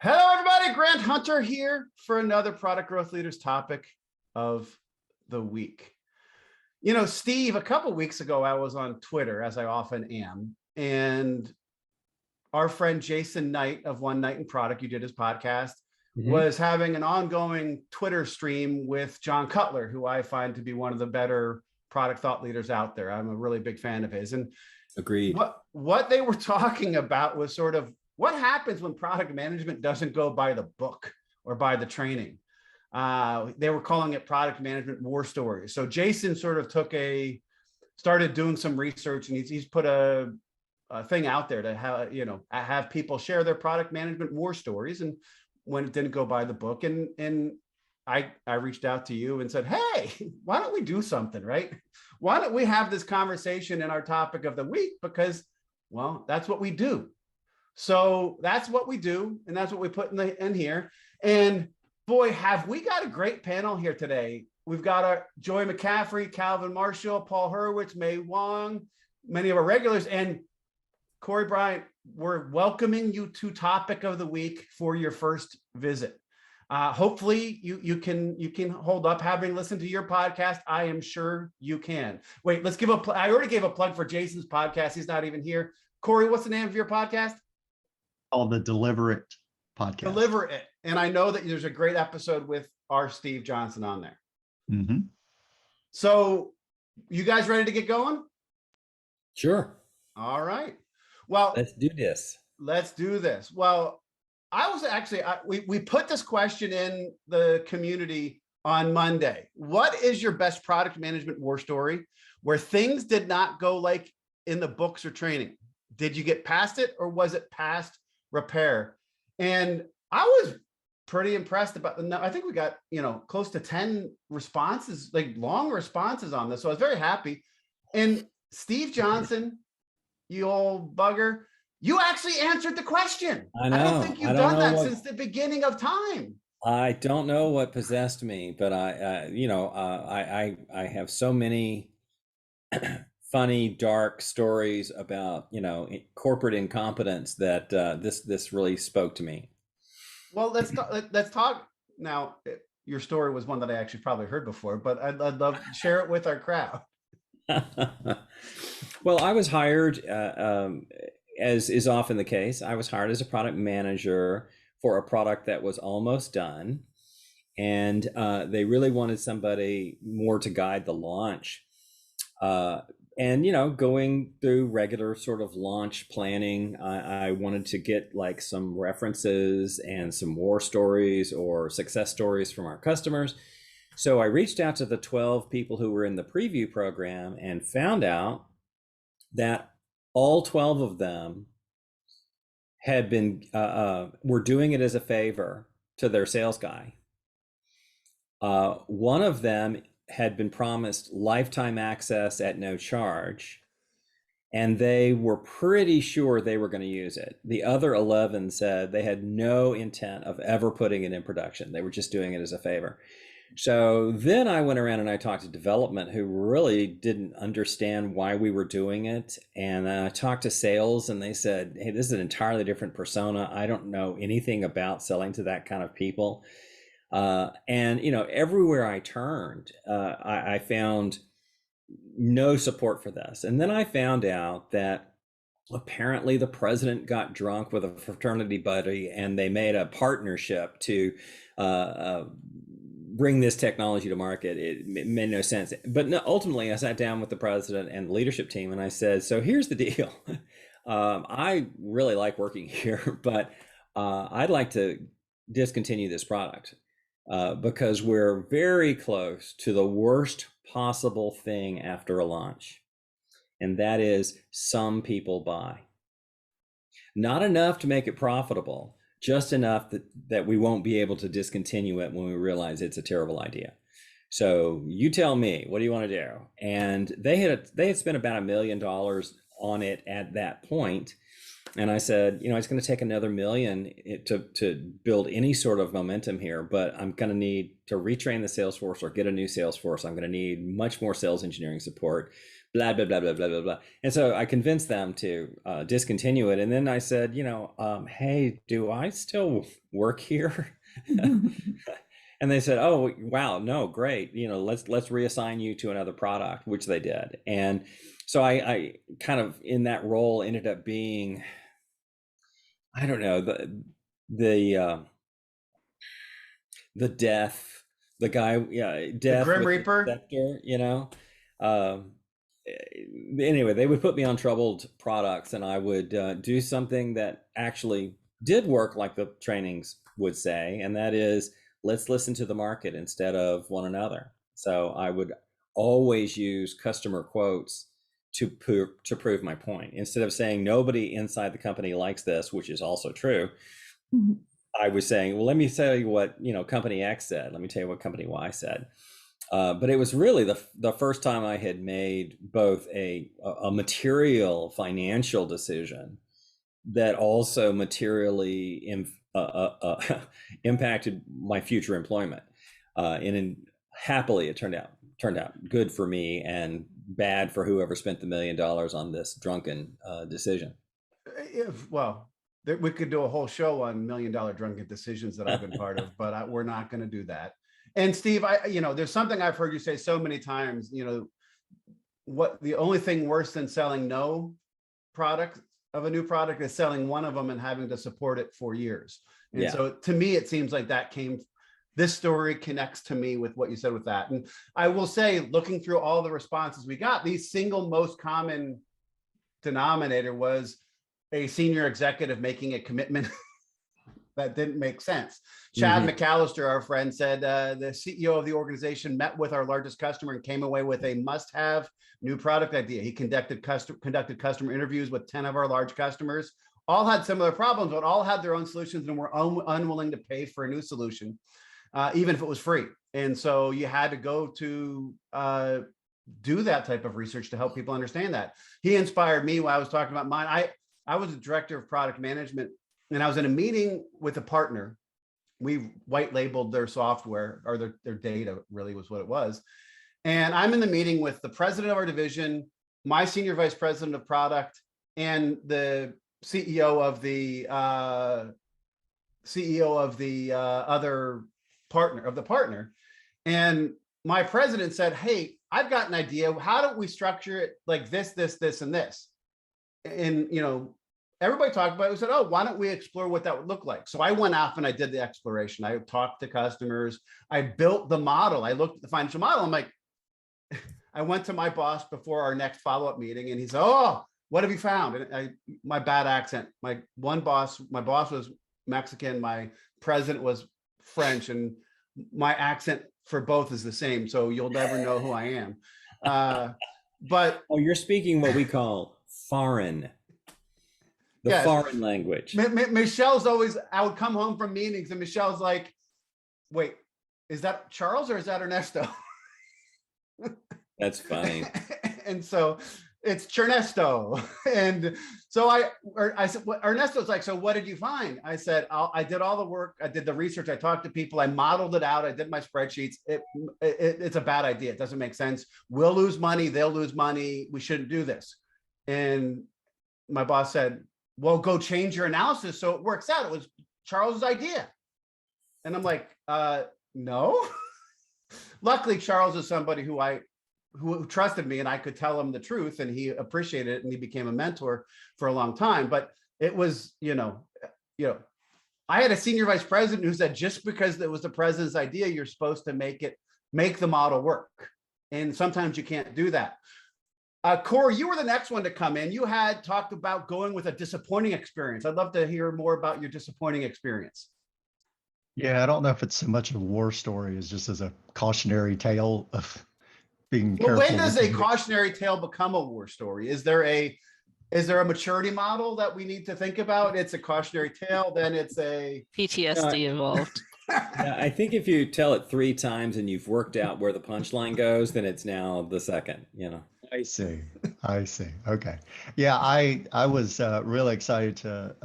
Hello, everybody. Grant Hunter here for another Product Growth Leaders topic of the week. You know, Steve, a couple weeks ago, I was on Twitter, as I often am, and our friend Jason Knight of One Night in Product, you did his podcast, was having an ongoing Twitter stream with John Cutler, who I find to be one of the better product thought leaders out there. I'm a really big fan of his. And agreed. What they were talking about was sort of what happens when product management doesn't go by the book or by the training. They were calling it product management war stories. So Jason sort of started doing some research, and he's put a thing out there to have people share their product management war stories and when it didn't go by the book. And I reached out to you and said, hey, why don't we do something, right? Why don't we have this conversation in our topic of the week? Because, well, that's what we do. So that's what we do, and that's what we put in here. And boy, have we got a great panel here today. We've got our Joy McCaffrey, Calvin Marshall, Paul Hurwitz, May Wong, many of our regulars, and Cory Bryan. We're welcoming you to topic of the week for your first visit. Hopefully you can hold up having listened to your podcast. I am sure you can. Wait, let's give I already gave a plug for Jason's podcast. He's not even here. Cory, what's the name of your podcast? Called the Deliver It podcast. Deliver It. And I know that there's a great episode with our Steve Johnson on there. Mm-hmm. So you guys ready to get going? Sure. All right. Well, let's do this. Let's do this. Well, I was actually, we put this question in the community on Monday. What is your best product management war story where things did not go like in the books or training? Did you get past it, or was it past repair? And I was pretty impressed about I think we got, close to 10 responses, like long responses on this. So I was very happy. And Steve Johnson, you old bugger, you actually answered the question. I know. I don't think you've done that since the beginning of time. I don't know what possessed me, but I have so many funny, dark stories about, corporate incompetence that this really spoke to me. Well, let's talk now. Your story was one that I actually probably heard before, but I'd love to share it with our crowd. Well, I was hired, as is often the case, I was hired as a product manager for a product that was almost done. And they really wanted somebody more to guide the launch. And, going through regular sort of launch planning, I wanted to get like some references and some war stories or success stories from our customers. So I reached out to the 12 people who were in the preview program and found out that all 12 of them had been, were doing it as a favor to their sales guy. One of them had been promised lifetime access at no charge, and they were pretty sure they were going to use it. The other 11 said they had no intent of ever putting it in production. They were just doing it as a favor. So then I went around and I talked to development, who really didn't understand why we were doing it. And I talked to sales, and they said, hey, this is an entirely different persona. I don't know anything about selling to that kind of people. And, everywhere I turned, I found no support for this. And then I found out that apparently the president got drunk with a fraternity buddy, and they made a partnership to bring this technology to market. It made no sense. But ultimately, I sat down with the president and the leadership team, and I said, so here's the deal. I really like working here, but I'd like to discontinue this product. Because we're very close to the worst possible thing after a launch. And that is some people buy. Not enough to make it profitable, just enough that we won't be able to discontinue it when we realize it's a terrible idea. So you tell me, what do you want to do? And they had spent about $1 million on it at that point. And I said, it's going to take another $1 million to build any sort of momentum here, but I'm going to need to retrain the sales force or get a new sales force. I'm going to need much more sales engineering support, blah, blah, blah, blah, blah, blah, blah. And so I convinced them to discontinue it. And then I said, hey, do I still work here? And they said, oh, wow, no, great. Let's reassign you to another product, which they did. And so I kind of in that role ended up being, I don't know, the death, the guy, death, the Grim with Reaper, the scepter, anyway, they would put me on troubled products, and I would do something that actually did work, like the trainings would say, and that is, let's listen to the market instead of one another. So I would always use customer quotes to prove my point. Instead of saying nobody inside the company likes this, which is also true, I was saying, well, let me tell you what company X said. Let me tell you what company Y said. But it was really the first time I had made both a material financial decision that also materially impacted my future employment. And happily, it turned out good for me and bad for whoever spent the $1 million on this drunken decision. We could do a whole show on $1 million drunken decisions that I've been part of, but we're not going to do that. And Steve, there's something I've heard you say so many times, what the only thing worse than selling no product of a new product is selling one of them and having to support it for years. And so to me, it seems like this story connects to me with what you said with that. And I will say, looking through all the responses we got, the single most common denominator was a senior executive making a commitment that didn't make sense. Chad McAllister, our friend, said the CEO of the organization met with our largest customer and came away with a must-have new product idea. He conducted customer interviews with 10 of our large customers. All had similar problems, but all had their own solutions and were unwilling to pay for a new solution, even if it was free. And so you had to go to do that type of research to help people understand that. He inspired me while I was talking about mine. I was a director of product management, and I was in a meeting with a partner. We white labeled their software, or their data really was what it was. And I'm in the meeting with the president of our division, my senior vice president of product, and the CEO of the other partner. And my president said, hey, I've got an idea. How don't we structure it like this, and this? And, everybody talked about it. We said, oh, why don't we explore what that would look like? So I went off and I did the exploration. I talked to customers. I built the model. I looked at the financial model. I'm like, I went to my boss before our next follow-up meeting, and he said, oh, what have you found? And my bad accent. My boss was Mexican. My president was French, and my accent for both is the same. So you'll never know who I am. But you're speaking what we call foreign. The foreign language. Michelle's always, I would come home from meetings and Michelle's like, wait, is that Charles or is that Ernesto? That's funny. And so it's Chernesto. And so I said, Ernesto's like, so what did you find? I said, I did all the work. I did the research. I talked to people. I modeled it out. I did my spreadsheets. It's a bad idea. It doesn't make sense. We'll lose money. They'll lose money. We shouldn't do this. And my boss said, well, go change your analysis so it works out. It was Charles's idea. And I'm like, no. Luckily, Charles is somebody who trusted me, and I could tell him the truth, and he appreciated it, and he became a mentor for a long time. But it was, I had a senior vice president who said, just because it was the president's idea, you're supposed to make the model work. And sometimes you can't do that. Cory, you were the next one to come in. You had talked about going with a disappointing experience. I'd love to hear more about your disappointing experience. Yeah, I don't know if it's so much a war story as just as a cautionary tale of being careful. When does a cautionary tale become a war story? Is there a maturity model that we need to think about? It's a cautionary tale, then it's a PTSD involved. Yeah, I think if you tell it 3 times and you've worked out where the punchline goes, then it's now the second, I see. I see. Okay. Yeah, I was really excited to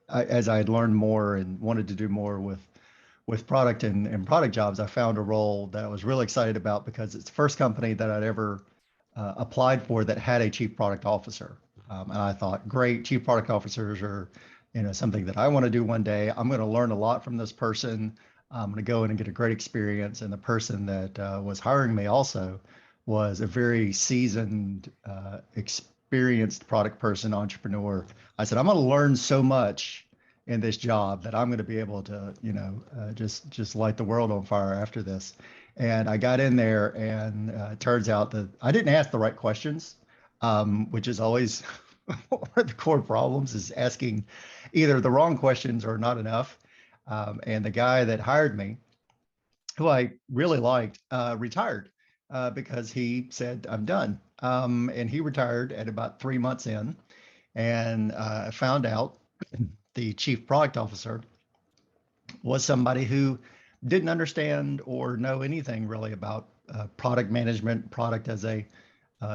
as I had learned more and wanted to do more with product and product jobs. I found a role that I was really excited about because it's the first company that I'd ever applied for that had a chief product officer. And I thought, great, chief product officers are, something that I want to do one day. I'm going to learn a lot from this person. I'm going to go in and get a great experience. And the person that was hiring me also was a very seasoned, experienced product person, entrepreneur. I said, I'm going to learn so much in this job that I'm going to be able to, just light the world on fire after this. And I got in there, and it turns out that I didn't ask the right questions, which is always one of the core problems, is asking either the wrong questions or not enough. And the guy that hired me, who I really liked, retired because he said, I'm done. And he retired at about 3 months in. And I found out the chief product officer was somebody who didn't understand or know anything really about product management, product as a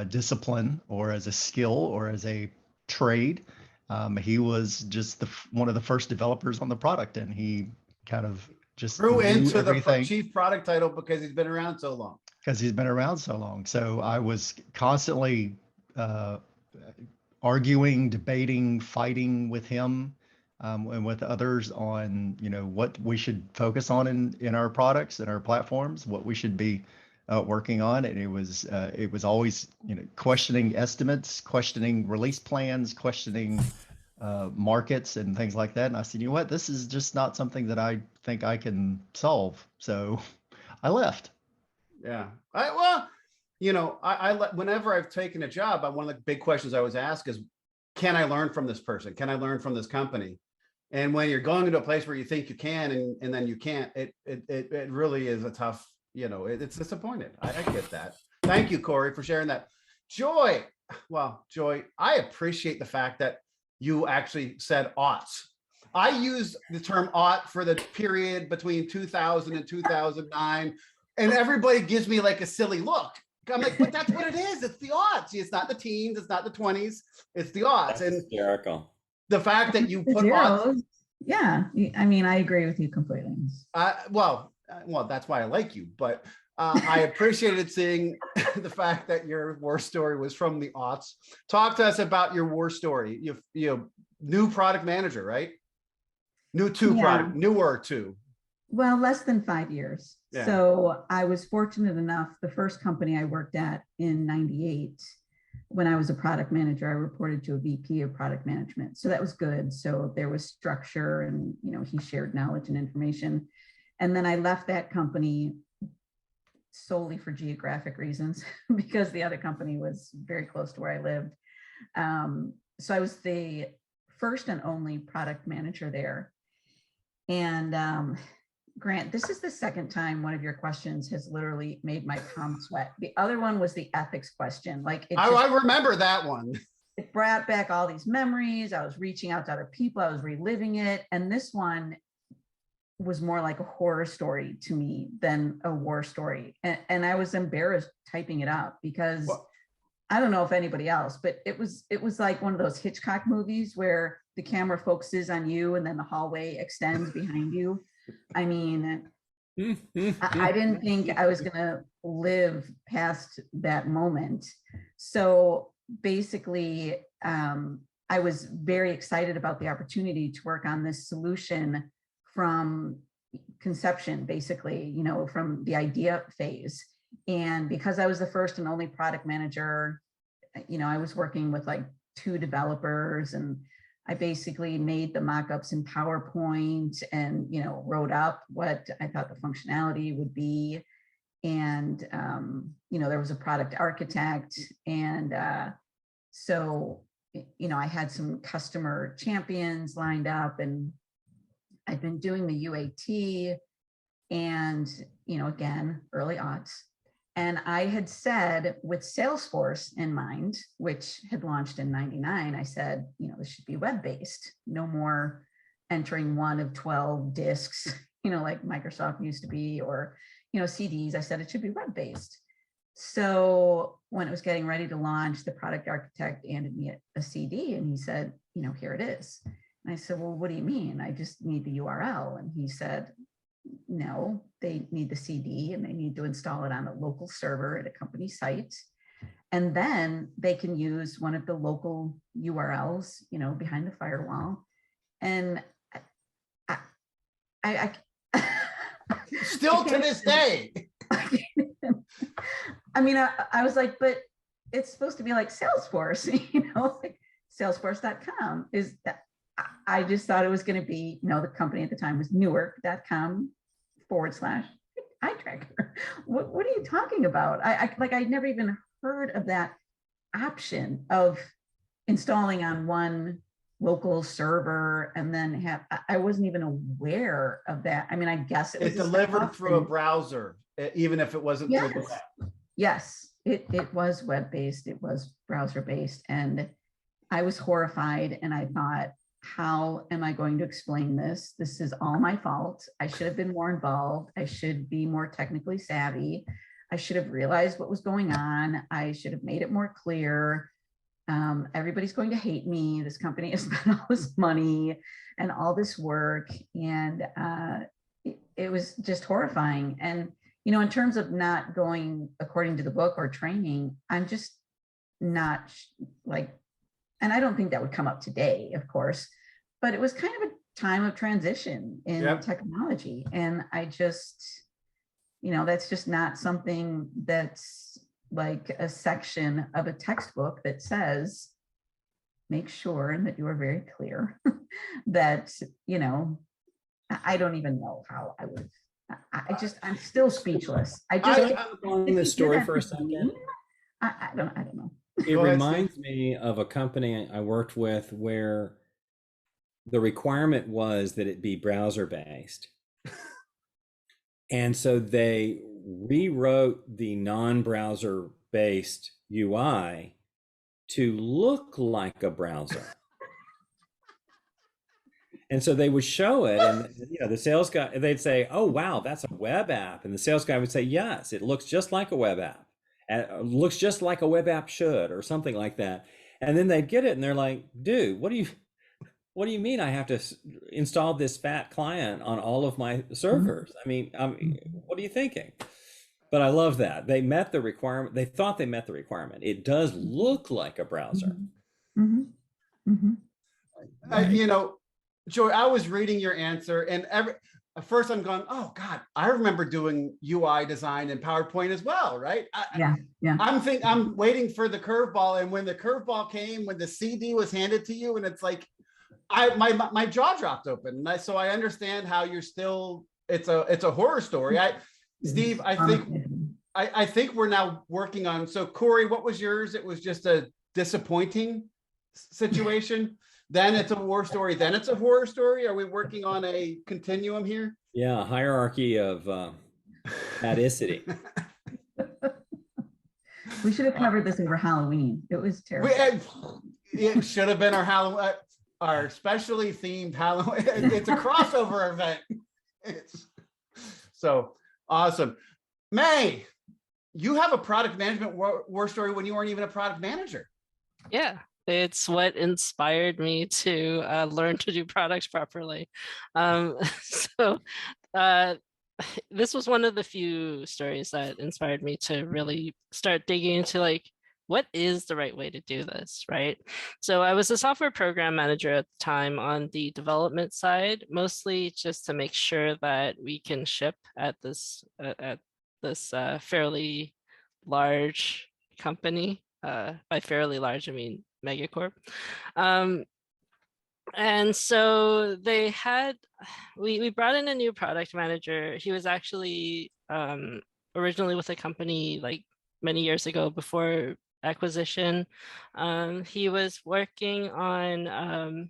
discipline or as a skill or as a trade. He was just one of the first developers on the product, and he kind of just Grew knew into the everything chief product title because he's been around so long. because he's been around so long. So I was constantly arguing, debating, fighting with him and with others on, what we should focus on in our products and our platforms, what we should be working on. And it was always, questioning estimates, questioning release plans, questioning markets and things like that. And I said, you know what, this is just not something that I think I can solve. So I left. Yeah. Whenever I've taken a job, one of the big questions I always ask is, can I learn from this person? Can I learn from this company? And when you're going into a place where you think you can, and then you can't, it really is a tough, it's disappointed. I get that. Thank you, Cory, for sharing that. Joy, I appreciate the fact that you actually said aughts. I use the term aught for the period between 2000 and 2009. And everybody gives me like a silly look. I'm like, but that's what it is. It's the aughts. It's not the teens. It's not the 20s. It's the aughts. That's hysterical. The fact that you put aughts. Yeah. I mean, I agree with you completely. Well, that's why I like you. But I appreciated seeing the fact that your war story was from the aughts. Talk to us about your war story. You new product manager, right? Newer two. Well, less than 5 years. Yeah. So I was fortunate enough, the first company I worked at in 98, when I was a product manager, I reported to a VP of product management. So that was good. So there was structure and, he shared knowledge and information. And then I left that company solely for geographic reasons because the other company was very close to where I lived. So I was the first and only product manager there. And Grant, this is the second time one of your questions has literally made my palm sweat. The other one was the ethics question. I remember that one. It brought back all these memories. I was reaching out to other people. I was reliving it. And this one was more like a horror story to me than a war story. And I was embarrassed typing it up because I don't know if anybody else, but it was like one of those Hitchcock movies where the camera focuses on you and then the hallway extends behind you. I mean, I didn't think I was going to live past that moment. So basically, I was very excited about the opportunity to work on this solution from conception, basically, from the idea phase. And because I was the first and only product manager, I was working with like 2 developers, and I basically made the mock-ups in PowerPoint and, wrote up what I thought the functionality would be. And, there was a product architect. And so, I had some customer champions lined up, and I'd been doing the UAT and, again, early aughts. And I had said, with Salesforce in mind, which had launched in 99, I said, this should be web-based, no more entering one of 12 disks, like Microsoft used to be, or, CDs. I said it should be web-based. So when it was getting ready to launch, the product architect handed me a CD and he said, here it is. And I said, well, what do you mean? I just need the URL. And he said, no, they need the CD and they need to install it on a local server at a company site. And then they can use one of the local URLs, behind the firewall. And I still to this day. I mean, I was like, but it's supposed to be like Salesforce, like Salesforce.com is that. I just thought it was going to be, the company at the time was Newark.com/eye tracker. What are you talking about? I'd never even heard of that option of installing on one local server and then I wasn't even aware of that. I mean, I guess it was delivered through a browser, even if it wasn't through the web. Yes, it was web-based, it was browser-based, and I was horrified and I thought, how am I going to explain this? This is all my fault. I should have been more involved. I should be more technically savvy. I should have realized what was going on. I should have made it more clear. Everybody's going to hate me. This company has spent all this money and all this work. And it was just horrifying. And, in terms of not going according to the book or training, I'm just not and I don't think that would come up today, of course, but it was kind of a time of transition in technology. And I just, that's just not something that's like a section of a textbook that says, make sure that you are very clear that, I don't even know how I would, I'm still speechless. On this story for a second. I don't know. It reminds me of a company I worked with where the requirement was that it be browser based. And so they rewrote the non-browser based UI to look like a browser. And so they would show it and the sales guy, they'd say, oh, wow, that's a web app. And the sales guy would say, yes, it looks just like a web app. Looks just like a web app should, or something like that. And then they'd get it and they're like, dude, what do you mean I have to install this fat client on all of my servers? I mean, what are you thinking? But I love that. They met the requirement. They thought they met the requirement. It does look like a browser. Joy, I was reading your answer and at first I'm going, oh God, I remember doing UI design in PowerPoint as well, right? I'm waiting for the curveball. And when the curveball came, when the CD was handed to you and it's like, my jaw dropped open. And so I understand how you're still, it's a horror story. Steve, I think we're now working on, so Cory, what was yours? It was just a disappointing situation. Then it's a war story. Then it's a horror story. Are we working on a continuum here? Yeah, hierarchy of badicity. We should have covered this over Halloween. It was terrible. It should have been our specially themed Halloween. It's a crossover event. So awesome. May, you have a product management war story when you weren't even a product manager. Yeah. It's what inspired me to learn to do products properly. This was one of the few stories that inspired me to really start digging into what is the right way to do this, right? So I was a software program manager at the time on the development side, mostly just to make sure that we can ship at this fairly large company. By fairly large, I mean megacorp. And so we brought in a new product manager. He was actually originally with a company many years ago before acquisition. He was working on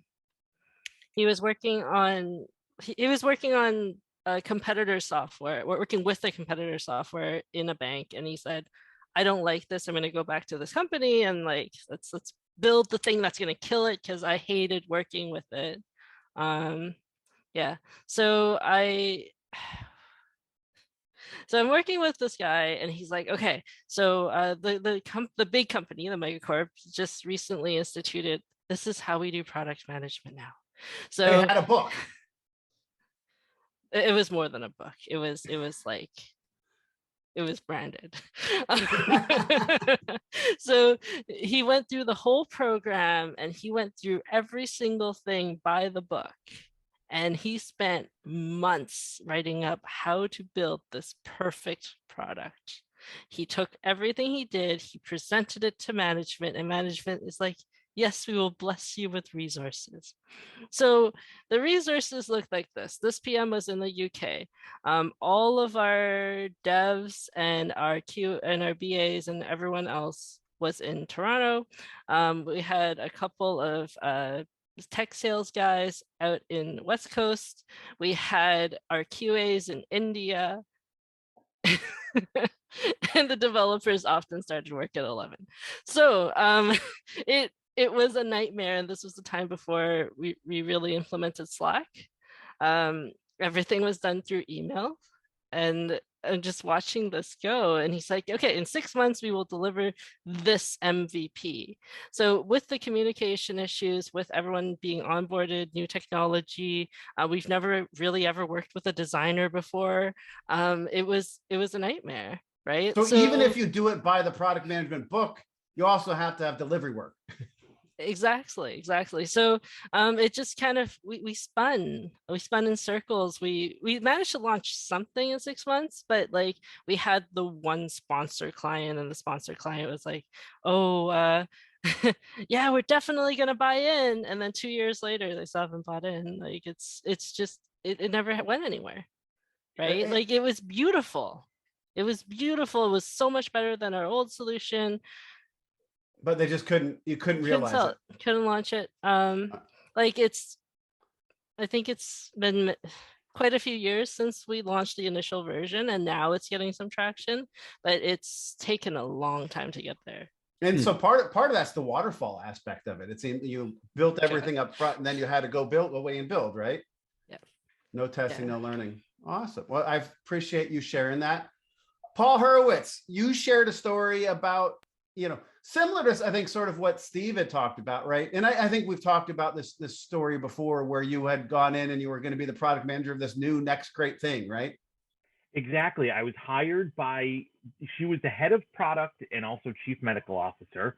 competitor software, working with the competitor software in a bank. And he said, I don't like this. I'm going to go back to this company and let's build the thing that's going to kill it because I hated working with it. So So I'm working with this guy, and he's like, okay, so the big company, the megacorp, just recently instituted, this is how we do product management now. They So had a book. it was more than a book. It was like, it was branded. So he went through the whole program, and he went through every single thing by the book. And he spent months writing up how to build this perfect product. He took everything he did, he presented it to management, and management is like, yes, we will bless you with resources. So the resources look like this. This PM was in the UK. All of our devs and our BAs and everyone else was in Toronto. We had a couple of tech sales guys out in West Coast. We had our QAs in India. And the developers often started work at 11. So it was a nightmare, and this was the time before we really implemented Slack. Everything was done through email, and just watching this go, and he's like, okay, in 6 months we will deliver this MVP. So with the communication issues, with everyone being onboarded, new technology, we've never really ever worked with a designer before. It was a nightmare, right? So even if you do it by the product management book, you also have to have delivery work. Exactly. So it just kind of, we spun in circles. We managed to launch something in 6 months, but like we had the one sponsor client, and the sponsor client was like, oh, yeah, we're definitely gonna buy in. And then 2 years later, they still haven't bought in. Like it's just, it never went anywhere, right? Like it was beautiful. It was so much better than our old solution. But they just couldn't realize it. Couldn't launch it. Like I think it's been quite a few years since we launched the initial version, and now it's getting some traction, but it's taken a long time to get there. And so part of that's the waterfall aspect of it. It's you built everything up front, and then you had to go away and build, right? Yeah. No testing, no learning. Awesome. Well, I appreciate you sharing that. Paul Hurwitz, you shared a story about, similar to, I think, sort of what Steve had talked about, right? And I think we've talked about this story before, where you had gone in and you were going to be the product manager of this new next great thing, right? Exactly. I was hired she was the head of product and also chief medical officer,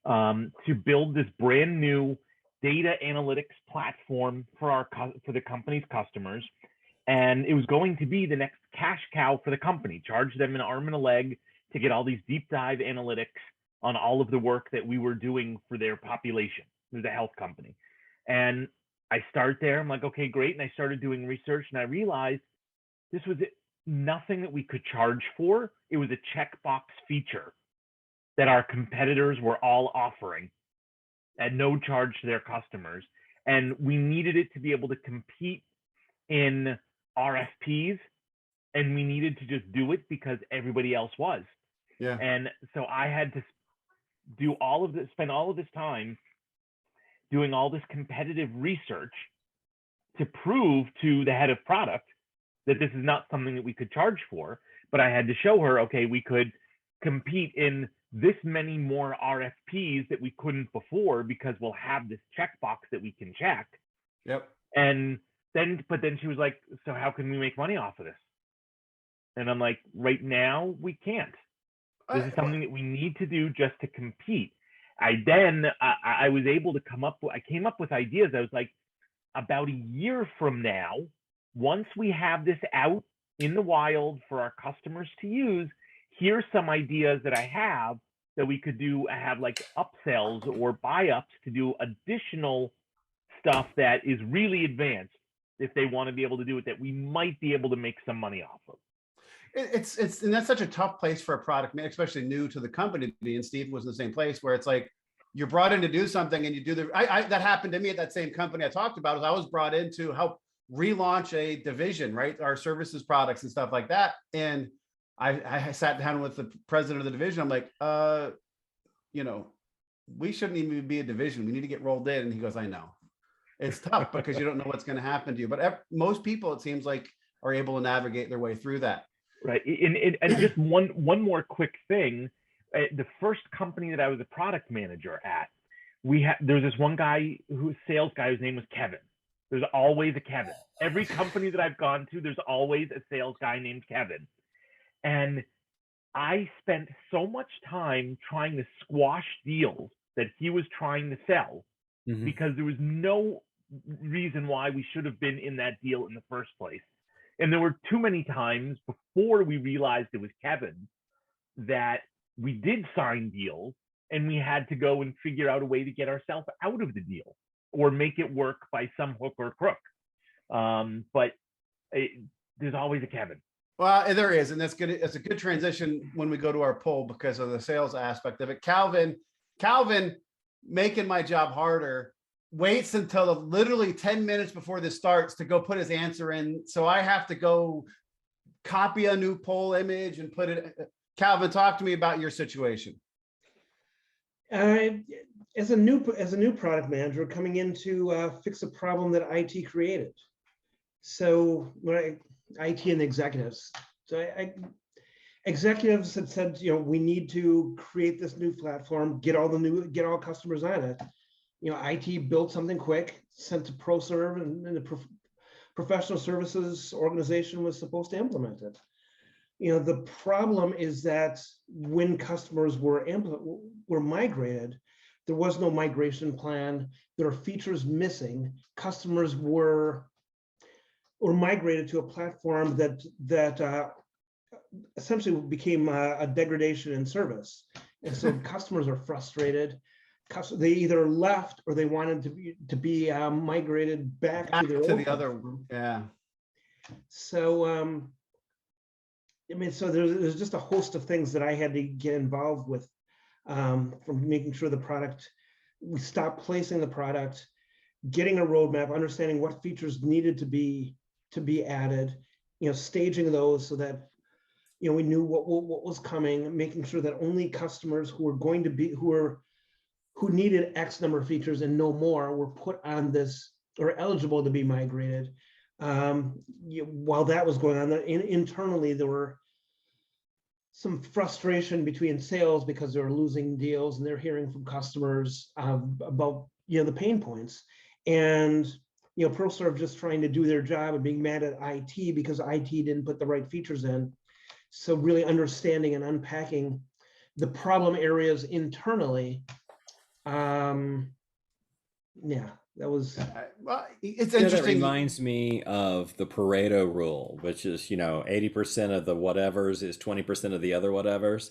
to build this brand new data analytics platform for the company's customers. And it was going to be the next cash cow for the company, charge them an arm and a leg to get all these deep dive analytics on all of the work that we were doing for their population. It was a health company. And I start there, I'm like, okay, great. And I started doing research, and I realized this was nothing that we could charge for. It was a checkbox feature that our competitors were all offering at no charge to their customers. And we needed it to be able to compete in RFPs, and we needed to just do it because everybody else was. Yeah. And so I had to spend all of this time doing all this competitive research to prove to the head of product that this is not something that we could charge for. But I had to show her, okay, we could compete in this many more RFPs that we couldn't before, because we'll have this checkbox that we can check. Yep. But then she was like, so how can we make money off of this? And I'm like, right now we can't. This is something that we need to do just to compete. I was able to I came up with ideas. I was like, about a year from now, once we have this out in the wild for our customers to use, here's some ideas that I have that we could have like upsells or buy-ups to do additional stuff that is really advanced, if they want to be able to do it, that we might be able to make some money off of. It's and that's such a tough place for a product man, especially new to the company to be. And Steve was in the same place, where it's like you're brought in to do something, and you do that happened to me at that same company I talked about. I was brought in to help relaunch a division, right? Our services products and stuff like that. And I sat down with the president of the division. I'm like, we shouldn't even be a division. We need to get rolled in. And he goes, I know. It's tough because you don't know what's going to happen to you. But most people, it seems like, are able to navigate their way through that. Right. And just one more quick thing. The first company that I was a product manager at, there's this one guy sales guy whose name was Kevin. There's always a Kevin. Every company that I've gone to, there's always a sales guy named Kevin. And I spent so much time trying to squash deals that he was trying to sell because there was no reason why we should have been in that deal in the first place. And there were too many times before we realized it was Kevin that we did sign deals and we had to go and figure out a way to get ourselves out of the deal or make it work by some hook or crook. But there's always a Kevin. Well, there is, and that's good. It's a good transition when we go to our poll because of the sales aspect of it. Calvin, making my job harder, waits until literally 10 minutes before this starts to go put his answer in. So I have to go copy a new poll image and put it. Calvin, talk to me about your situation. As a new product manager coming in to fix a problem that IT created. So when IT and executives. So executives had said, we need to create this new platform, get all customers on it. IT built something quick, sent to ProServe, and the professional services organization was supposed to implement it. The problem is that when customers were migrated, there was no migration plan. There are features missing. Customers were migrated to a platform that essentially became a degradation in service. And so customers are frustrated. They either left or they wanted to be migrated back to their the other one. Yeah. So, so there's just a host of things that I had to get involved with, from making sure we stopped placing the product, getting a roadmap, understanding what features needed to be added, staging those so that we knew what was coming, making sure that only customers who needed X number of features and no more were put on this or eligible to be migrated. While that was going on, internally there were some frustration between sales because they were losing deals and they're hearing from customers about the pain points, and ProServe just trying to do their job and being mad at IT because IT didn't put the right features in. So really understanding and unpacking the problem areas internally. That was. Well, it's interesting. That reminds me of the Pareto rule, which is 80% of the whatevers is 20% of the other whatevers.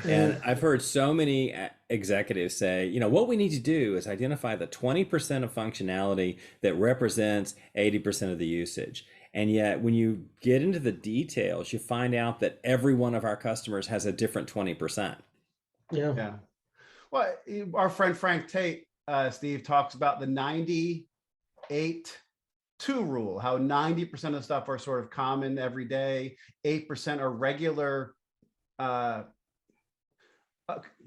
And I've heard so many executives say, what we need to do is identify the 20% of functionality that represents 80% of the usage. And yet when you get into the details, you find out that every one of our customers has a different 20%. Yeah. Well, our friend Frank Tate, Steve, talks about the 98-2 rule, how 90% of stuff are sort of common every day, 8% are regular.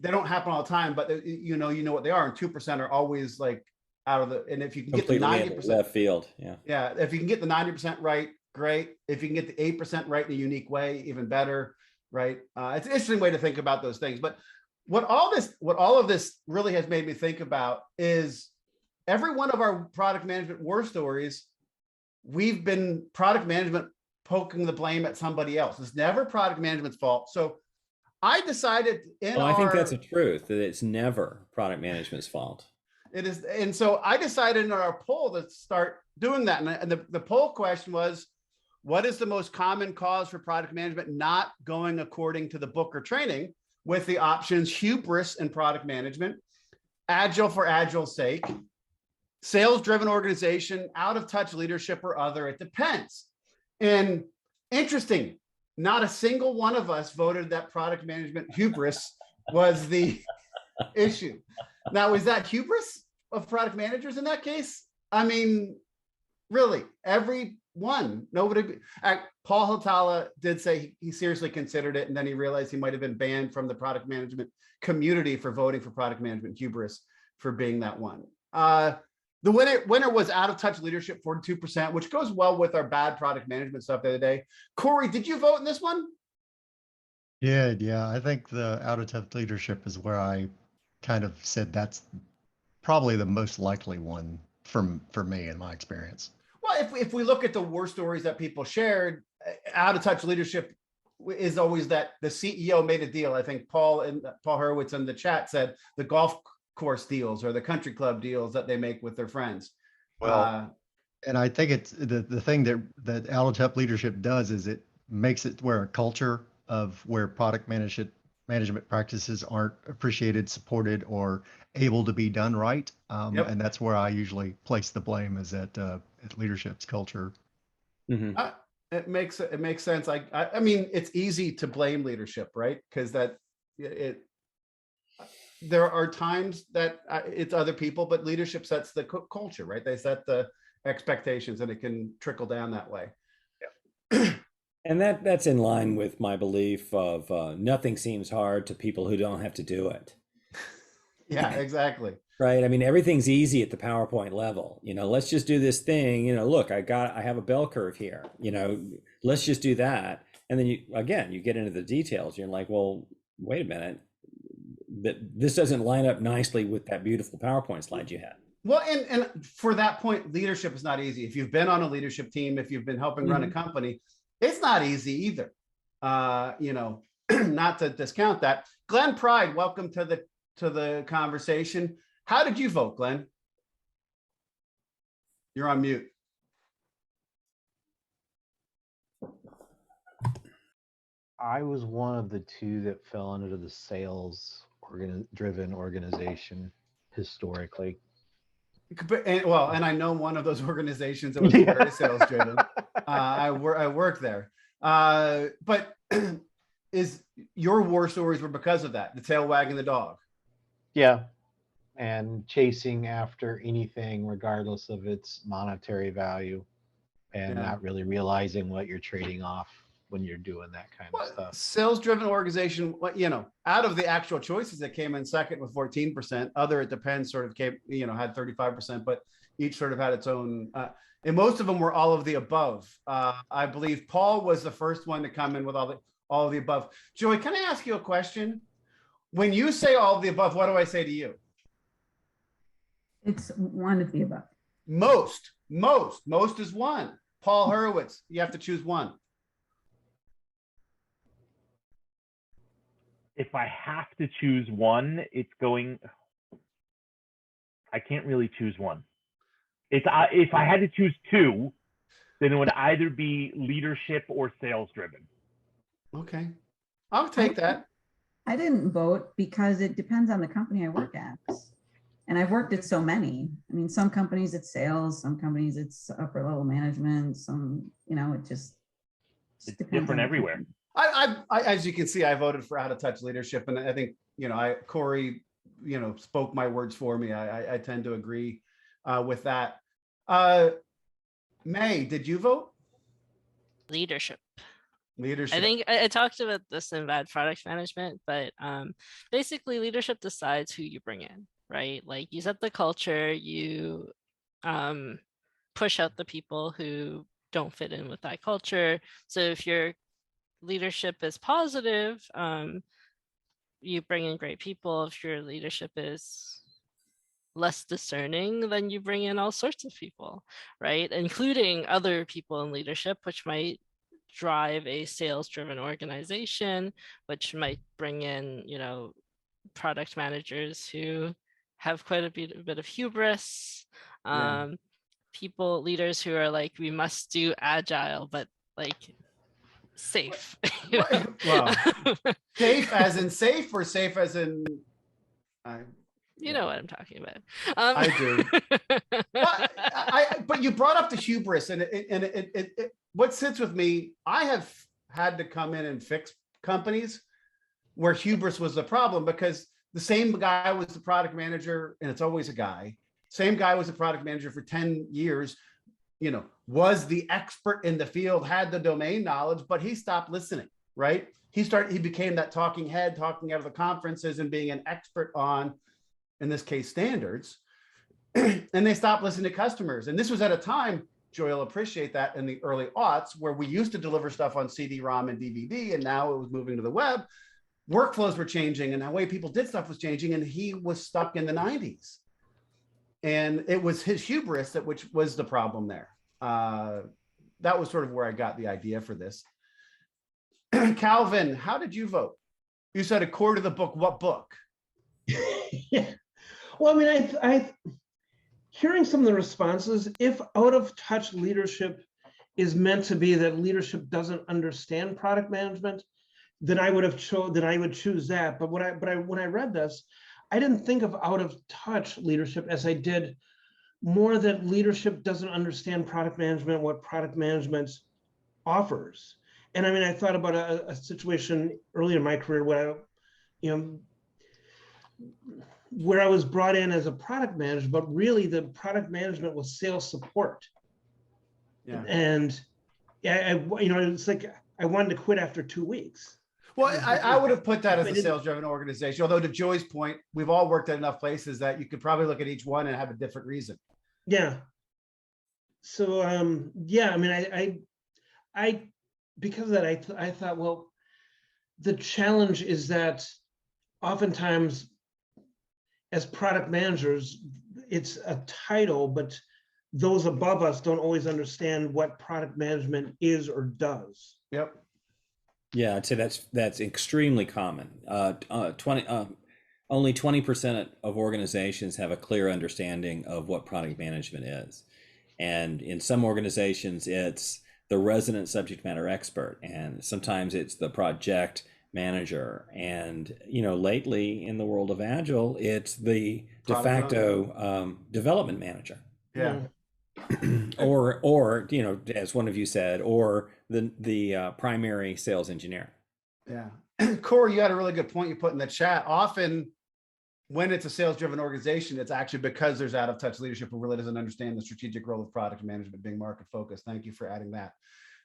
They don't happen all the time, but you know what they are, and 2% are always like out of the. And if you can get the 90% left field, if you can get the 90% right, great. If you can get the 8% right in a unique way, even better, right? It's an interesting way to think about those things. But what all of this really has made me think about is every one of our product management war stories, we've been product management poking the blame at somebody else. It's never product management's fault. So I decided I think that's a truth, that it's never product management's fault. It is. And so I decided in our poll to start doing that. And the poll question was, what is the most common cause for product management not going according to the book or training, with the options hubris in product management, agile for agile's sake, sales-driven organization, out-of-touch leadership, or other? It depends. And interesting, not a single one of us voted that product management hubris was the issue. Now, is that hubris of product managers in that case? I mean, really, every one. Nobody. Paul Hatala did say he seriously considered it, and then he realized he might have been banned from the product management community for voting for product management hubris for being that one. The winner was out of touch leadership, 42%, which goes well with our bad product management stuff the other day. Cory, did you vote in this one? Yeah. I think the out of touch leadership is where I kind of said that's probably the most likely one for me in my experience. Well, if we look at the war stories that people shared, out of touch leadership is always that the CEO made a deal. I think Paul Hurwitz in the chat said the golf course deals or the country club deals that they make with their friends. Well, and I think it's the thing that out of touch leadership does is it makes it where a culture of where product management practices aren't appreciated, supported, or able to be done right. Yep. And that's where I usually place the blame is at leadership's culture. Mhm. It makes sense. I mean, it's easy to blame leadership, right? Because there are times that it's other people, but leadership sets the culture, right? They set the expectations, and it can trickle down that way. And that's in line with my belief of nothing seems hard to people who don't have to do it. Yeah, exactly. Right. I mean, everything's easy at the PowerPoint level. Let's just do this thing. Look, I have a bell curve here. Let's just do that. And then you get into the details. You're like, well, wait a minute. This doesn't line up nicely with that beautiful PowerPoint slide you had. Well, and for that point, leadership is not easy. If you've been on a leadership team, if you've been helping run a company, it's not easy either. Not to discount that. Glenn Pride, welcome to the conversation. How did you vote, Glenn? You're on mute. I was one of the two that fell under the sales driven organization historically. And I know one of those organizations that was very sales driven. I work there. But is your war stories were because of that, the tail wagging the dog? Yeah. And chasing after anything regardless of its monetary value and not really realizing what you're trading off when you're doing that kind of stuff. Sales driven organization, out of the actual choices that came in second with 14%, other it depends sort of came, had 35%, but each sort of had its own, and most of them were all of the above. I believe Paul was the first one to come in with all of the above. Joey, can I ask you a question? When you say all of the above, what do I say to you? It's one of the above. Most is one. Paul Hurwitz, you have to choose one. If I have to choose one, I can't really choose one. If I had to choose two, then it would either be leadership or sales driven. Okay, I'll take that. I didn't vote because it depends on the company I work at. And I've worked at so many. I mean, some companies it's sales, some companies it's upper level management, some, it just it's different everywhere. I as you can see, I voted for out of touch leadership, and I think Cory, spoke my words for me. I tend to agree with that. May, did you vote? Leadership. Leadership. I think I talked about this in bad product management, but basically leadership decides who you bring in, right? Like you set the culture, you push out the people who don't fit in with that culture. So if your leadership is positive, you bring in great people. If your leadership is less discerning, then you bring in all sorts of people, right? Including other people in leadership, which might drive a sales-driven organization, which might bring in, product managers who have quite a bit of hubris, leaders who are like, we must do agile, but like safe. Well, safe as in safe or safe as in you know what I'm talking about. I do. But you brought up the hubris, and it what sits with me, I have had to come in and fix companies where hubris was the problem, because the same guy was the product manager, and it's always a guy. Same guy was the product manager for 10 years, was the expert in the field, had the domain knowledge, but he stopped listening, right? He became that talking head, talking out of the conferences and being an expert on, in this case, standards. And they stopped listening to customers. And this was at a time Joy will appreciate that in the early aughts, where we used to deliver stuff on CD-ROM and DVD, and now it was moving to the web. Workflows were changing, and the way people did stuff was changing, and he was stuck in the 90s. And it was his hubris that which was the problem there. That was sort of where I got the idea for this. Calvin, how did you vote? You said according to the book. What book? Yeah. Well, I mean, I hearing some of the responses, if out of touch leadership is meant to be that leadership doesn't understand product management, then I would choose that. But when I read this, I didn't think of out of touch leadership as I did more that leadership doesn't understand product management, what product management offers. And I mean, I thought about a situation early in my career where I was brought in as a product manager, but really the product management was sales support. Yeah. And it's like I wanted to quit after 2 weeks. Well, I would have put that as a sales-driven organization. Although to Joy's point, we've all worked at enough places that you could probably look at each one and have a different reason. Yeah. So yeah, I mean, I because of that, I thought, well, the challenge is that oftentimes as product managers, it's a title, but those above us don't always understand what product management is or does. Yep. Yeah, I'd say that's extremely common. Only 20% of organizations have a clear understanding of what product management is. And in some organizations, it's the resident subject matter expert, and sometimes it's the project manager. And, lately in the world of Agile, it's the de facto development manager. Yeah. or as one of you said, or the primary sales engineer. Yeah. Cory, you had a really good point you put in the chat. Often when it's a sales-driven organization, it's actually because there's out-of-touch leadership who really doesn't understand the strategic role of product management being market-focused. Thank you for adding that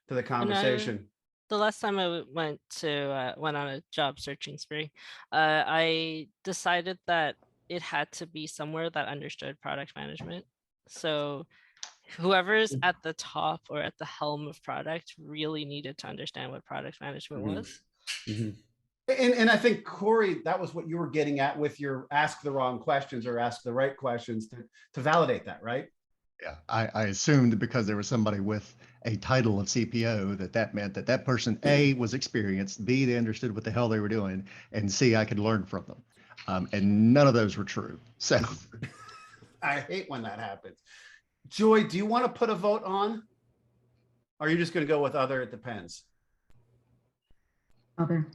to the conversation. The last time I went on a job searching spree, I decided that it had to be somewhere that understood product management. So whoever's at the top or at the helm of product really needed to understand what product management was. Mm-hmm. And I think, Cory, that was what you were getting at with your ask the wrong questions or ask the right questions to validate that, right? Yeah, I assumed because there was somebody with a title of CPO that meant that person, A, was experienced, B, they understood what the hell they were doing, and C, I could learn from them. And none of those were true. So I hate when that happens. Joy, do you want to put a vote on? Or are you just going to go with other? It depends. Other.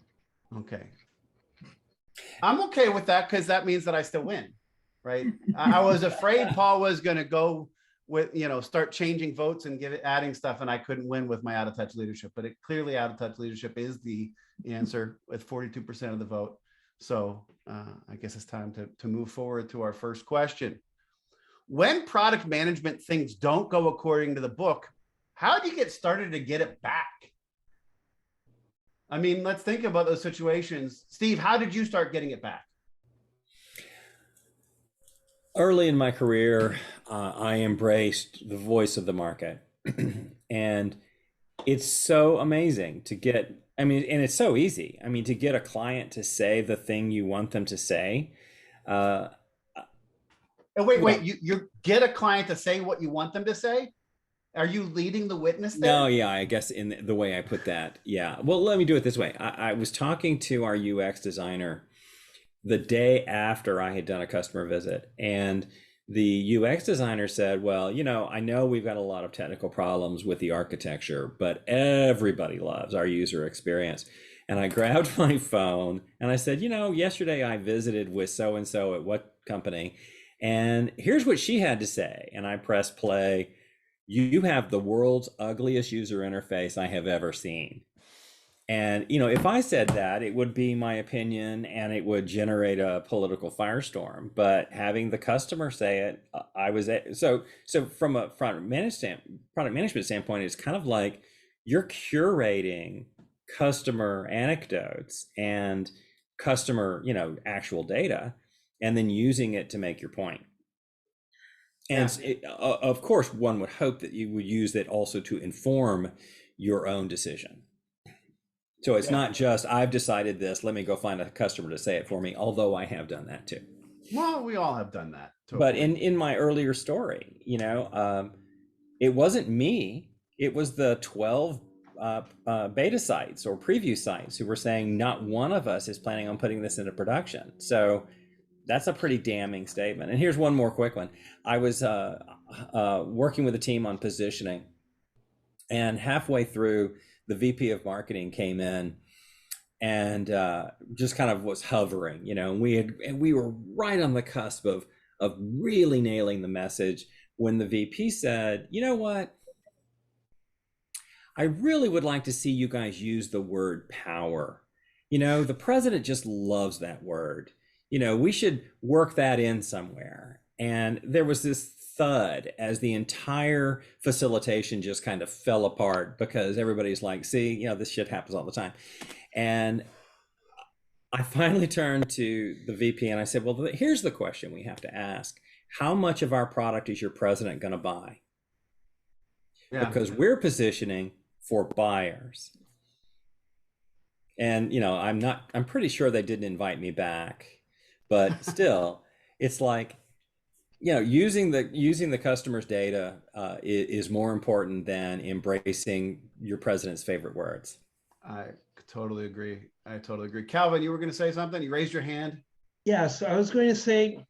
Okay. I'm okay with that because that means that I still win, right? I was afraid Paul was going to go with, start changing votes and adding stuff, and I couldn't win with my out of touch leadership. But clearly out of touch leadership is the answer with 42% of the vote. So I guess it's time to move forward to our first question. When product management things don't go according to the book, how do you get started to get it back? I mean, let's think about those situations. Steve, how did you start getting it back? Early in my career, I embraced the voice of the market. And it's so amazing to get, and it's so easy. To get a client to say the thing you want them to say. Wait, you get a client to say what you want them to say? Are you leading the witness there? No, yeah, I guess in the way I put that. Yeah. Well, let me do it this way. I was talking to our UX designer the day after I had done a customer visit, and the UX designer said, well, I know we've got a lot of technical problems with the architecture, but everybody loves our user experience. And I grabbed my phone and I said, yesterday I visited with so-and-so at what company, and here's what she had to say. And I pressed play. You have the world's ugliest user interface I have ever seen. And, if I said that, it would be my opinion and it would generate a political firestorm. But having the customer say it, so from a product management standpoint, it's kind of like you're curating customer anecdotes and customer, actual data, and then using it to make your point. And of course, one would hope that you would use that also to inform your own decision. So it's not just, I've decided this, let me go find a customer to say it for me, although I have done that too. Well, we all have done that. But in my earlier story, it wasn't me, it was the 12 beta sites or preview sites who were saying not one of us is planning on putting this into production. So that's a pretty damning statement. And here's one more quick one. I was working with a team on positioning, and halfway through, the VP of marketing came in and just kind of was hovering, and we were right on the cusp of really nailing the message when the VP said, you know what? I really would like to see you guys use the word power. The president just loves that word. We should work that in somewhere. And there was this thud as the entire facilitation just kind of fell apart because everybody's like, see, this shit happens all the time. And I finally turned to the VP and I said, well, here's the question we have to ask. How much of our product is your president going to buy? Yeah. Because we're positioning for buyers. And, I'm pretty sure they didn't invite me back, but still, it's like, using the customer's data is more important than embracing your president's favorite words. I totally agree. Calvin, you were going to say something? You raised your hand. Yes, I was going to say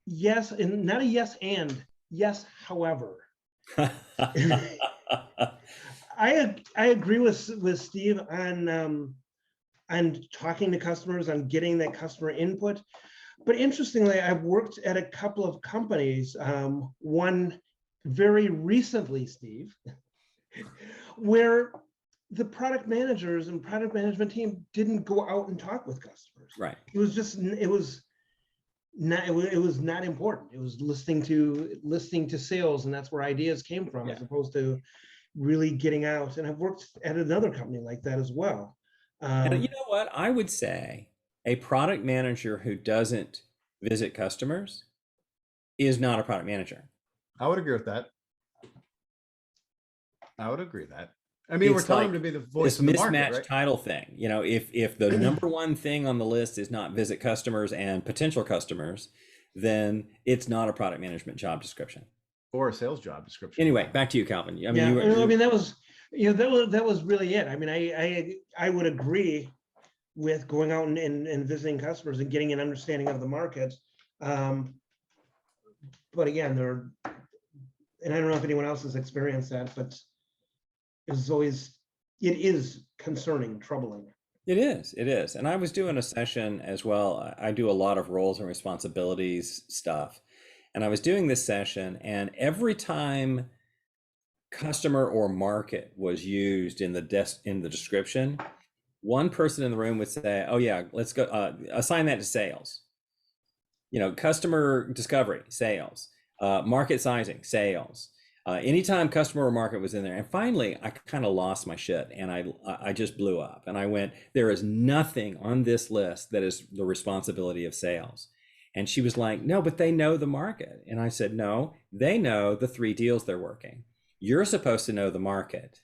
yes, and not a yes and, yes, however. I agree with Steve on talking to customers, on getting that customer input. But interestingly, I've worked at a couple of companies, one very recently, Steve, where the product managers and product management team didn't go out and talk with customers. Right. It was not important. It was listening to sales, and that's where ideas came from, as opposed to really getting out. And I've worked at another company like that as well. And you know what? I would say a product manager who doesn't visit customers is not a product manager. I would agree with that. I mean, we're telling them to be the voice of the market, right? Mismatched title thing. If the number one thing on the list is not visit customers and potential customers, then it's not a product management job description or a sales job description. Anyway, back to you, Calvin. That was really it. I mean, I would agree with going out and visiting customers and getting an understanding of the market. But again, and I don't know if anyone else has experienced that, but it is concerning, troubling. It is. And I was doing a session as well. I do a lot of roles and responsibilities stuff. And I was doing this session, and every time customer or market was used in the description, one person in the room would say, oh yeah, let's go assign that to sales. Customer discovery, sales, market sizing, sales. Anytime customer or market was in there. And finally, I kind of lost my shit, and I just blew up, and I went, there is nothing on this list that is the responsibility of sales. And she was like, no, but they know the market. And I said, no, they know the 3 deals they're working. You're supposed to know the market.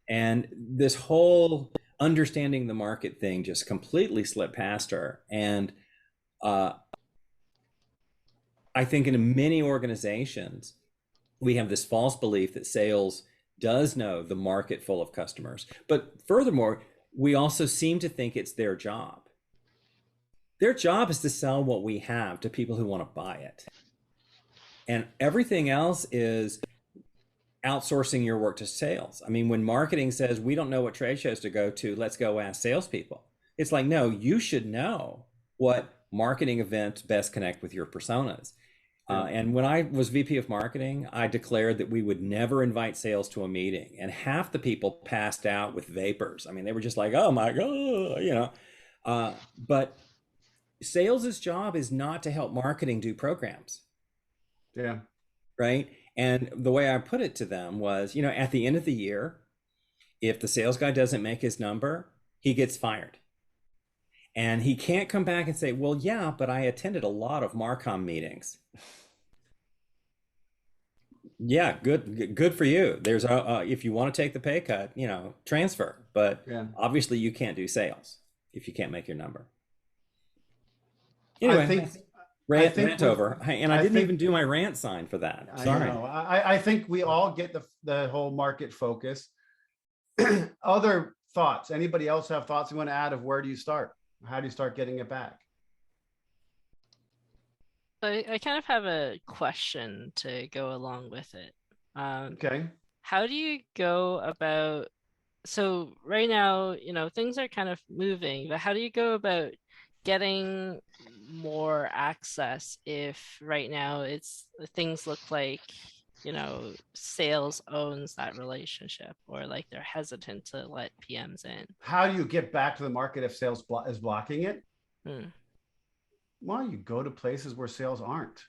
And this whole understanding the market thing just completely slipped past her. And I think in many organizations, we have this false belief that sales does know the market full of customers. But furthermore, we also seem to think it's their job. Their job is to sell what we have to people who want to buy it. And everything else is outsourcing your work to sales. I mean, when marketing says, we don't know what trade shows to go to, let's go ask salespeople. It's like, no, you should know what marketing events best connect with your personas. And when I was VP of marketing, I declared that we would never invite sales to a meeting. And half the people passed out with vapors. I mean, they were just like, oh my God, but sales's job is not to help marketing do programs. Yeah. Right. And the way I put it to them was, at the end of the year, if the sales guy doesn't make his number, he gets fired. And he can't come back and say, well, yeah, but I attended a lot of Marcom meetings. Yeah, good for you. There's a if you want to take the pay cut, transfer, but Yeah. obviously you can't do sales if you can't make your number. I Anyway, think rant over. And I I didn't think even do my rant sign for that. I Sorry. know. I think we all get the whole market focus. Other thoughts? Anybody else have thoughts you want to add of where do you start? How do you start getting it back? I kind of have a question to go along with it. Okay. How do you go about, so right now, things are kind of moving, but how do you go about getting more access if right now things look like, sales owns that relationship, or like they're hesitant to let PMs in? How do you get back to the market if sales is blocking it? Hmm. Well, you go to places where sales aren't,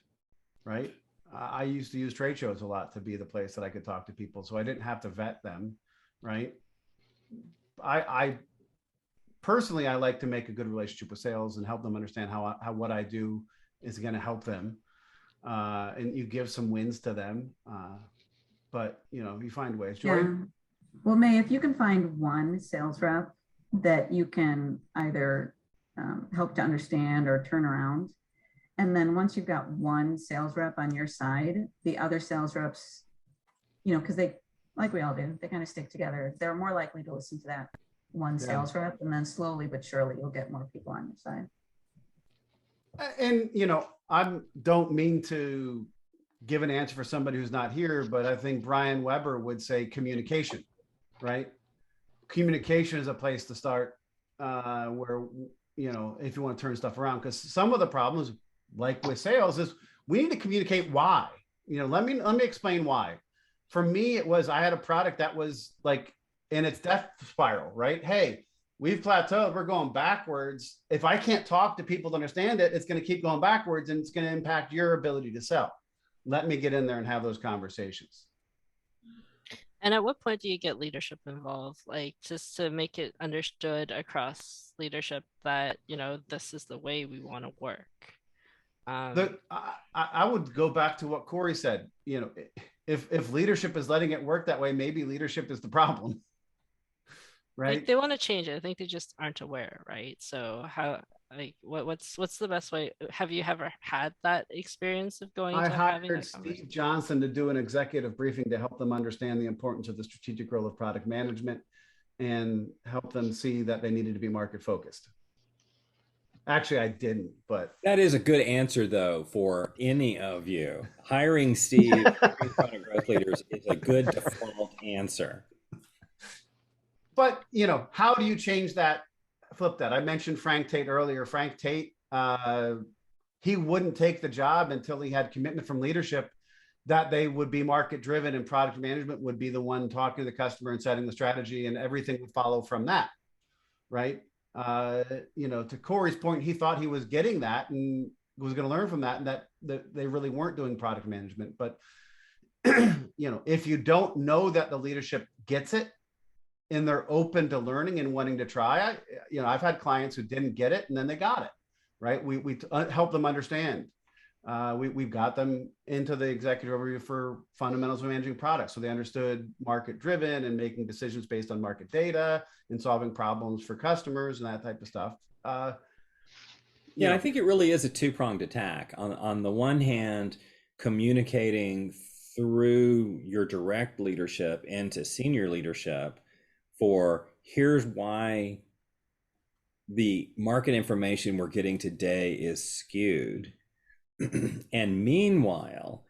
right? I used to use trade shows a lot to be the place that I could talk to people, so I didn't have to vet them, right? I personally, I like to make a good relationship with sales and help them understand how what I do is going to help them, and you give some wins to them, but you find ways. Joy? Yeah. Well, May, if you can find one sales rep that you can either help to understand or turn around, and then once you've got one sales rep on your side, the other sales reps, because they, like we all do, they kind of stick together. They're more likely to listen to that one sales rep, and then slowly but surely you'll get more people on your side. And I don't mean to give an answer for somebody who's not here, but I think Brian Weber would say communication, right? Communication is a place to start, where if you want to turn stuff around, because some of the problems, like with sales, is we need to communicate why. Let me explain why. For me, it was I had a product that was like in its death spiral, right? Hey, we've plateaued, we're going backwards. If I can't talk to people to understand it, it's going to keep going backwards, and it's going to impact your ability to sell. Let me get in there and have those conversations. And at what point do you get leadership involved? Like, just to make it understood across leadership that, this is the way we want to work. I would go back to what Cory said. If leadership is letting it work that way, maybe leadership is the problem. Right? Like, they want to change it. I think they just aren't aware, right? So what's the best way? Have you ever had that experience of going I to having hired that Steve conversation? Johnson to do an executive briefing to help them understand the importance of the strategic role of product management and help them see that they needed to be market focused. Actually, I didn't, but that is a good answer, though, for any of you. Hiring Steve, product growth leaders, is a good default answer. But how do you change that? Flip that. I mentioned Frank Tate earlier. Frank Tate, he wouldn't take the job until he had commitment from leadership that they would be market driven, and product management would be the one talking to the customer and setting the strategy, and everything would follow from that, right? To Cory's point, he thought he was getting that and was going to learn from that, and that they really weren't doing product management. But if you don't know that the leadership gets it and they're open to learning and wanting to try, I've had clients who didn't get it and then they got it, right? We help them understand. We've got them into the executive overview for fundamentals of managing products, so they understood market driven and making decisions based on market data and solving problems for customers and that type of stuff. I think it really is a two-pronged attack. On the one hand, communicating through your direct leadership into senior leadership for here's why the market information we're getting today is skewed. And meanwhile,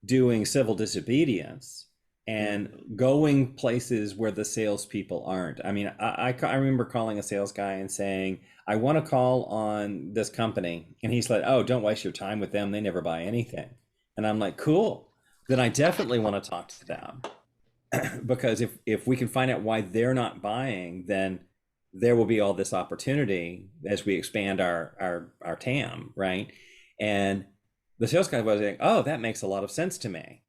doing civil disobedience and going places where the salespeople aren't. I mean, I remember calling a sales guy and saying, I want to call on this company. And he's like, oh, don't waste your time with them. They never buy anything. And I'm like, cool. Then I definitely want to talk to them. Because if we can find out why they're not buying, then there will be all this opportunity as we expand our TAM, right? And the sales guy was saying, oh, that makes a lot of sense to me.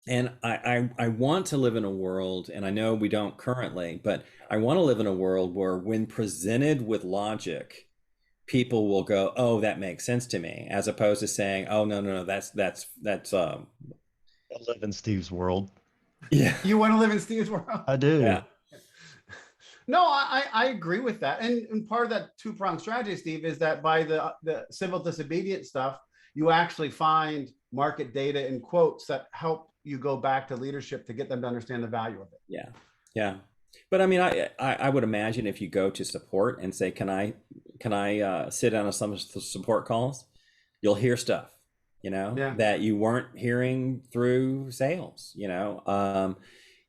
And I want to live in a world, and I know we don't currently, but I want to live in a world where when presented with logic, people will go, oh, that makes sense to me, as opposed to saying, oh, no, that's I live in Steve's world. Yeah. You want to live in Steve's world? I do. Yeah. No, I agree with that. And part of that two-pronged strategy, Steve, is that by the civil disobedience stuff, you actually find market data and quotes that help you go back to leadership to get them to understand the value of it. Yeah. Yeah. But I mean, I would imagine if you go to support and say, can I sit on some support calls, you'll hear stuff, Yeah. that you weren't hearing through sales,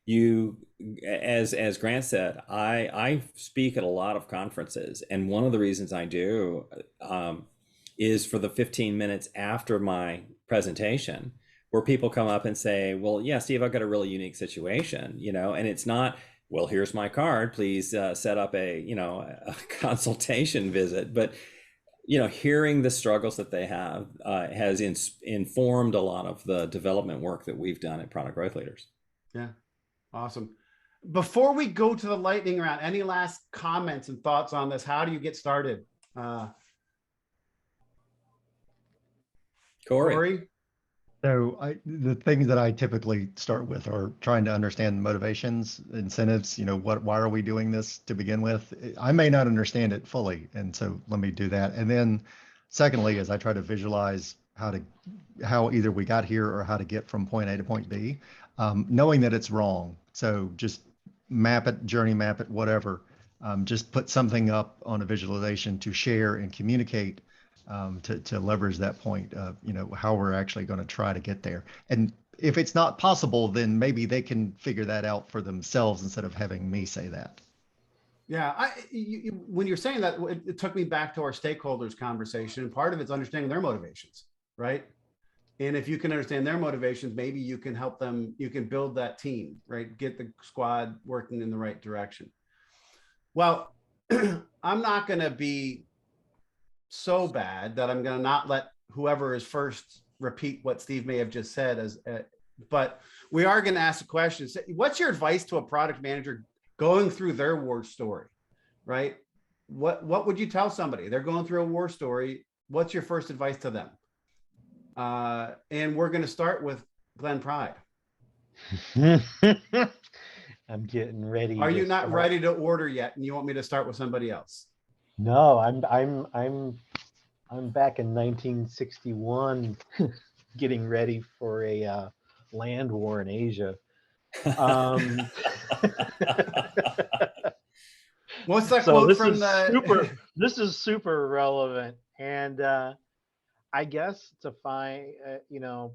you, as Grant said, I speak at a lot of conferences, and one of the reasons I do is for the 15 minutes after my presentation, where people come up and say, well, yeah, Steve, I've got a really unique situation, and it's not, well, here's my card, please set up a consultation visit. But hearing the struggles that they have has informed a lot of the development work that we've done at Product Growth Leaders. Yeah. Awesome. Before we go to the lightning round, any last comments and thoughts on this? How do you get started? Cory? So the things that I typically start with are trying to understand motivations, incentives, why are we doing this to begin with? I may not understand it fully. And so let me do that. And then secondly, as I try to visualize how either we got here or how to get from point A to point B, knowing that it's wrong. So just map it, journey map it, whatever. Just put something up on a visualization to share and communicate, to leverage that point of, how we're actually going to try to get there. And if it's not possible, then maybe they can figure that out for themselves instead of having me say that. Yeah, when you're saying that, it took me back to our stakeholders conversation. And part of it's understanding their motivations, right? And if you can understand their motivations, maybe you can help them, you can build that team, right? Get the squad working in the right direction. Well, I'm not going to be so bad that I'm going to not let whoever is first repeat what Steve may have just said, but we are going to ask a question. What's your advice to a product manager going through their war story, right? What would you tell somebody? They're going through a war story. What's your first advice to them? And we're going to start with Glenn Pride. I'm getting ready. Are you not ready to order yet, and you want me to start with somebody else? No, I'm back in 1961, getting ready for a land war in Asia. What's that quote from This is super relevant, and I guess to find, you're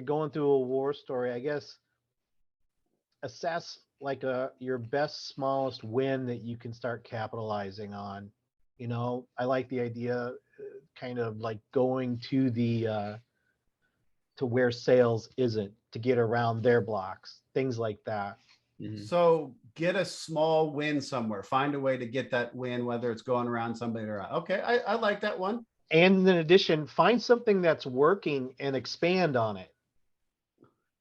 going through a war story. I guess assess like your best smallest win that you can start capitalizing on. I like the idea, kind of like going to to where sales isn't, to get around their blocks, things like that. Mm-hmm. So get a small win somewhere. Find a way to get that win, whether it's going around somebody or not. Okay, I like that one. And in addition, find something that's working and expand on it.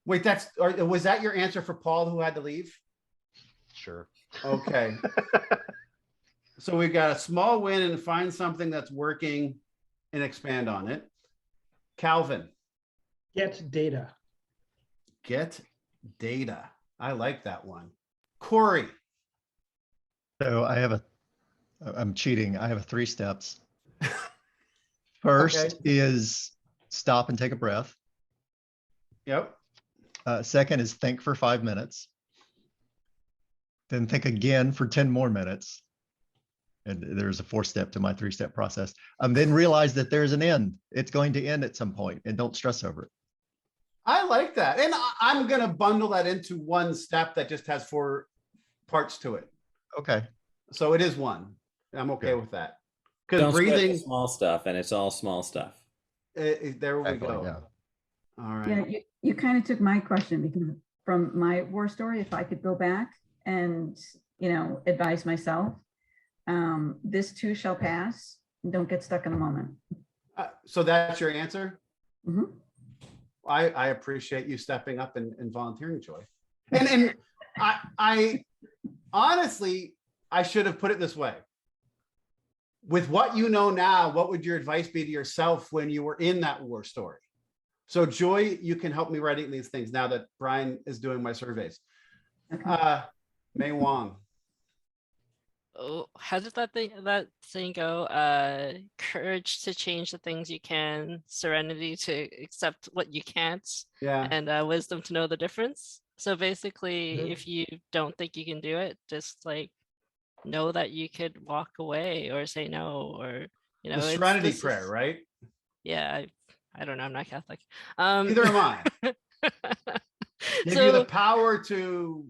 Wait, was that your answer for Paul, who had to leave? Sure. Okay. So we've got a small win and find something that's working and expand on it. Calvin. Get data. Get data. I like that one. Cory. So I'm cheating. I have 3 steps. First is stop and take a breath. Yep. Second is think for 5 minutes. Then think again for 10 more minutes. And there's a 4-step to my 3-step process. Then realize that there's an end. It's going to end at some point, and don't stress over it. I like that. And I'm going to bundle that into one step that just has 4 parts to it. Okay. So it is one. I'm okay with that. Because breathing, small stuff, and it's all small stuff. There we go. Yeah. All right. Yeah, you kind of took my question, because from my war story, if I could go back and, advise myself, this too shall pass. Don't get stuck in the moment. So that's your answer? Mm-hmm. I appreciate you stepping up and volunteering, Joy. And I honestly, I should have put it this way. With what you know now, what would your advice be to yourself when you were in that war story? So Joy, you can help me writing these things now that Brian is doing my surveys. May Wong. Oh, how did that saying go? Courage to change the things you can, serenity to accept what you can't, Yeah. and wisdom to know the difference. So basically, if you don't think you can do it, just like know that you could walk away or say no, or The serenity prayer, right? Yeah, I don't know. I'm not Catholic. Neither am I. Give you the power to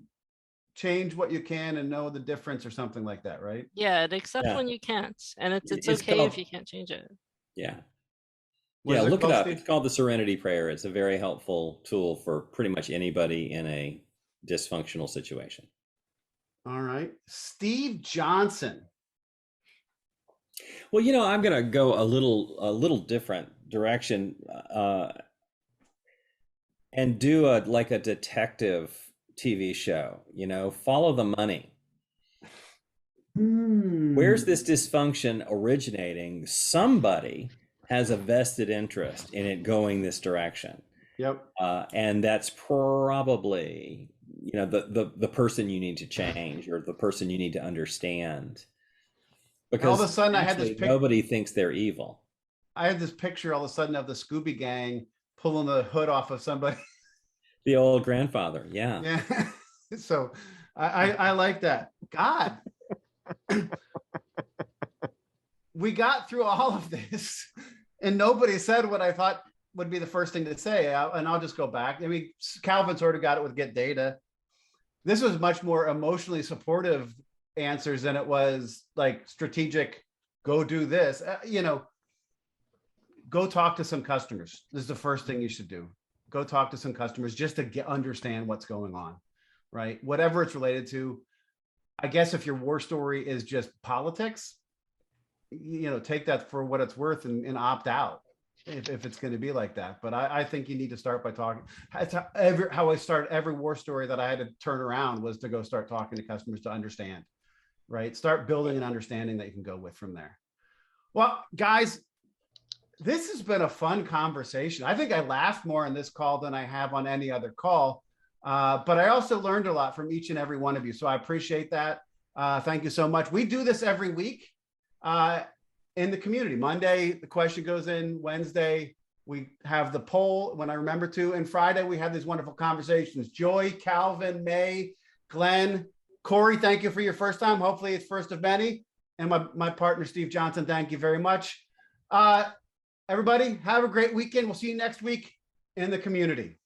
change what you can and know the difference or something like that, right? Yeah, and accept when you can't. And it's okay if you can't change it. Yeah. Yeah, look it up. It's called the Serenity Prayer. It's a very helpful tool for pretty much anybody in a dysfunctional situation. All right. Steve Johnson. Well, I'm going to go a little different direction and do a detective TV show, follow the money. Where's this dysfunction originating? Somebody has a vested interest in it going this direction. Yep. And that's probably, the person you need to change, or the person you need to understand. Because all of a sudden I had this picture. Nobody thinks they're evil. I had this picture all of a sudden of the Scooby Gang pulling the hood off of somebody. The old grandfather. Yeah. Yeah. So I like that. God. We got through all of this and nobody said what I thought would be the first thing to say. And I'll just go back. I mean, Calvin sort of got it with get data. This was much more emotionally supportive answers than it was like strategic, go do this. Go talk to some customers. This is the first thing you should do. Go talk to some customers just to understand what's going on, right? Whatever it's related to. I guess if your war story is just politics, take that for what it's worth and opt out if it's going to be like that. But I think you need to start by talking. That's how I started every war story that I had to turn around, was to go start talking to customers to understand, right? Start building an understanding that you can go with from there. Well, guys, this has been a fun conversation. I think I laughed more on this call than I have on any other call. But I also learned a lot from each and every one of you. So I appreciate that. Thank you so much. We do this every week in the community. Monday, the question goes in. Wednesday, we have the poll when I remember to. And Friday, we have these wonderful conversations. Joy, Calvin, May, Glenn, Cory, thank you for your first time. Hopefully it's first of many. And my partner, Steve Johnson, thank you very much. Everybody, have a great weekend. We'll see you next week in the community.